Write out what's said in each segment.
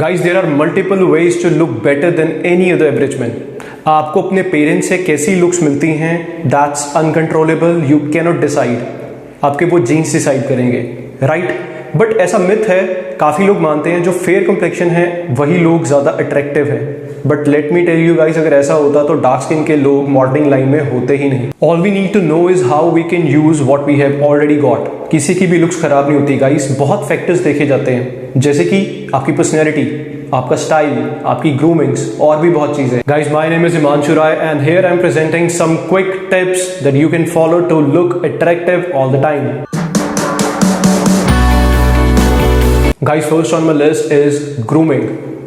Guys there are multiple ways to look better than any other average man. आपको अपने parents से कैसी looks मिलती हैं that's uncontrollable, you can not decide. आपके वो जीन्स डिसाइड करेंगे, राइट? बट ऐसा मिथ है, काफ़ी लोग मानते हैं जो फेयर कम्प्लेक्शन है वही लोग ज़्यादा अट्रैक्टिव हैं। But let me tell you guys, अगर ऐसा होता तो डार्क स्किन के लोग मॉडलिंग लाइन में होते ही नहीं। All we need to know is how we can use what we have already got. किसी की भी लुक्स खराब नहीं होती गाइस, बहुत फैक्टर्स देखे जाते हैं, जैसे कि आपकी पर्सनैलिटी, आपका स्टाइल, आपकी ग्रूमिंग्स और भी बहुत चीजें। Guys my name is Himanshu Rai and here I am presenting some quick tips that you can follow to look attractive all the time. Guys first on my list is grooming.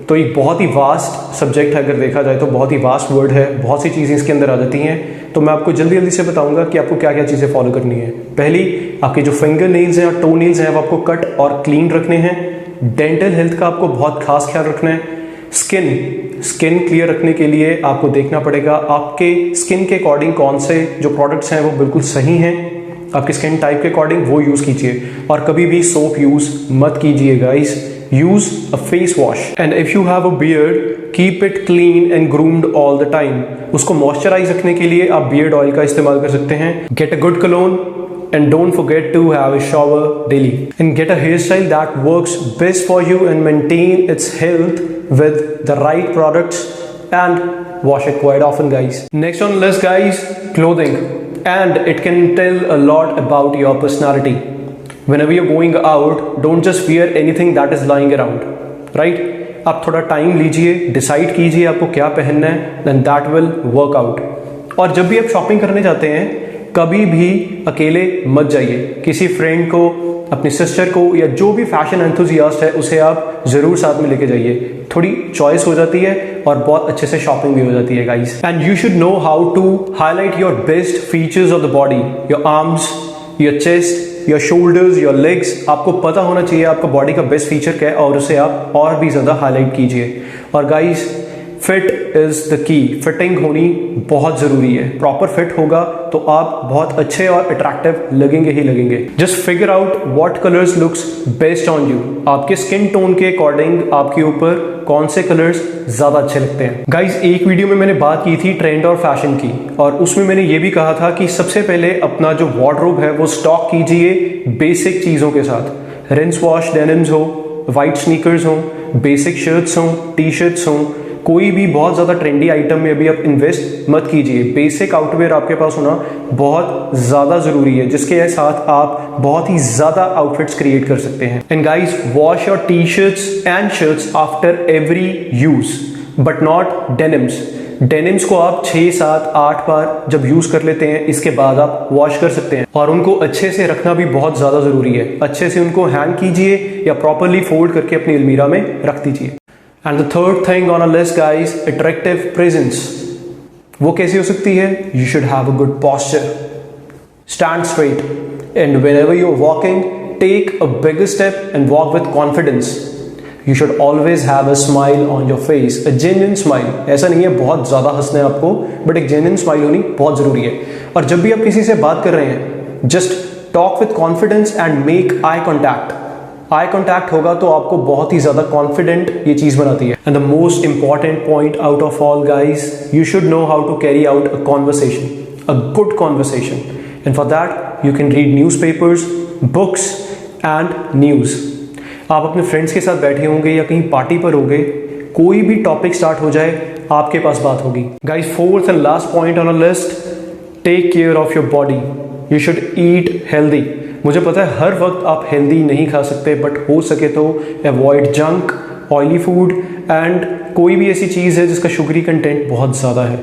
तो एक बहुत ही vast subject है, अगर देखा जाए तो बहुत ही vast word है, बहुत सी चीज़ें इसके अंदर आ जाती हैं। तो मैं आपको जल्दी जल्दी से बताऊंगा कि आपको क्या क्या चीज़ें फॉलो करनी है। पहली, आपके जो फिंगर नेल्स हैं और टो नेल्स हैं वो आपको कट और क्लीन रखने हैं। डेंटल हेल्थ का आपको बहुत खास ख्याल रखना है। स्किन क्लियर रखने के लिए आपको देखना पड़ेगा आपके स्किन के अकॉर्डिंग कौन से जो प्रोडक्ट्स हैं वो बिल्कुल सही हैं, आपके स्किन टाइप के अकॉर्डिंग वो यूज़ कीजिए। और कभी भी सोप यूज़ मत कीजिए guys, use a face wash and if you have a beard keep it clean and groomed all the time। उसको मॉइस्चराइज रखने के लिए आप बियर्ड ऑयल का इस्तेमाल कर सकते हैं। get a good cologne and don't forget to have a shower daily and get a hairstyle that works best for you and maintain its health with the right products and wash it quite often guys। next on the list guys, clothing, and it can tell a lot about your personality। Whenever you're going out, don't just wear anything that is lying around, right? आप थोड़ा time लीजिए, decide कीजिए आपको क्या पहनना है, then that will work out। और जब भी आप शॉपिंग करने जाते हैं कभी भी अकेले मत जाइए, किसी फ्रेंड को, अपनी सिस्टर को या जो भी फैशन एंथुजियास्ट है उसे आप जरूर साथ में लेके जाइए। थोड़ी चॉइस हो जाती है और बहुत अच्छे से शॉपिंग भी हो जाती है guys. And you should know how to highlight your best features of the body, your arms, your chest, your shoulders, your legs. आपको पता होना चाहिए आपका बॉडी का बेस्ट फीचर क्या है और उसे आप और भी ज़्यादा हाईलाइट कीजिए। और guys fit is the key, fitting होनी बहुत ज़रूरी है। प्रॉपर फिट होगा तो आप बहुत अच्छे और अट्रैक्टिव लगेंगे ही लगेंगे। Just figure out what colours looks best on you. आपके स्किन टोन के अकॉर्डिंग आपके ऊपर कौन से कलर्स ज़्यादा अच्छे लगते हैं। गाइज एक वीडियो में मैंने बात की थी ट्रेंड और फैशन की, और उसमें मैंने ये भी कहा था कि सबसे पहले अपना जो वार्डरोब है वो स्टॉक कीजिए बेसिक चीज़ों के साथ। रिंस वॉश डेनिम्स हो, वाइट स्नीकर्स हो, बेसिक शर्ट्स हो, टी शर्ट्स हो, कोई भी बहुत ज़्यादा ट्रेंडी आइटम में अभी आप इन्वेस्ट मत कीजिए। बेसिक आउटवेयर आपके पास होना बहुत ज़्यादा ज़रूरी है, जिसके साथ आप बहुत ही ज़्यादा आउटफिट्स क्रिएट कर सकते हैं। And guys wash your T shirts and shirts after every use but not denims. Denims को आप 6, 7, 8 बार जब यूज कर लेते हैं इसके बाद आप वॉश कर सकते हैं, और उनको अच्छे से रखना भी बहुत ज़्यादा ज़रूरी है। अच्छे से उनको हैंग कीजिए या प्रॉपरली फोल्ड करके अपनी अलमीरा में रख दीजिए। And the third thing on a list guys, attractive presence. वो कैसी हो सकती है? You should have a good posture, stand straight and whenever you are walking take a big step and walk with confidence. You should always have a smile on your face, a genuine smile. ऐसा नहीं है बहुत ज़्यादा हंसना है आपको, but एक genuine smile होनी बहुत ज़रूरी है। और जब भी आप किसी से बात कर रहे हैं just talk with confidence and make eye contact. Eye contact होगा तो आपको बहुत ही ज़्यादा कॉन्फिडेंट ये चीज़ बनाती है। And the most important point out of all guys, you should know how to carry out a conversation, a good conversation. And for that you can read newspapers, books and news. आप अपने friends के साथ बैठे होंगे या कहीं party पर होंगे, कोई भी टॉपिक स्टार्ट हो जाए आपके पास बात होगी। Guys fourth and last point on a list, take care of your body. You should eat healthy. मुझे पता है हर वक्त आप हेल्दी नहीं खा सकते, बट हो सके तो avoid junk, oily food and कोई भी ऐसी चीज़ है जिसका शुगरी कंटेंट बहुत ज़्यादा है।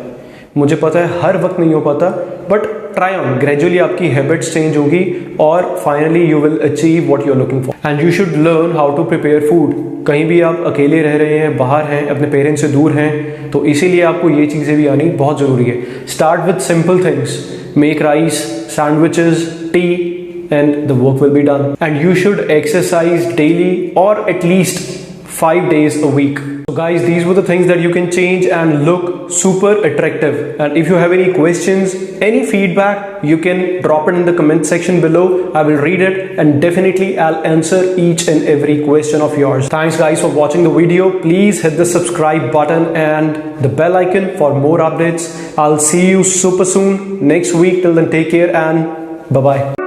मुझे पता है हर वक्त नहीं हो पाता, बट ट्राई ऑन, ग्रेजुअली आपकी हैबिट्स चेंज होगी और finally you will achieve what you are looking for. And you should learn how to prepare food. कहीं भी आप अकेले रह रहे हैं, बाहर हैं, अपने पेरेंट्स से दूर हैं, तो इसीलिए आपको ये चीज़ें भी आनी बहुत ज़रूरी है। Start with simple things, make rice, sandwiches, T and the work will be done। And you should exercise daily or at least 5 days a week. So guys, these were the things that you can change and look super attractive. And if you have any questions, any feedback, you can drop it in the comment section below. I will read it and definitely I'll answer each and every question of yours. Thanks guys for watching the video. Please hit the subscribe button and the bell icon for more updates. I'll see you super soon next week. Till then, take care and bye bye.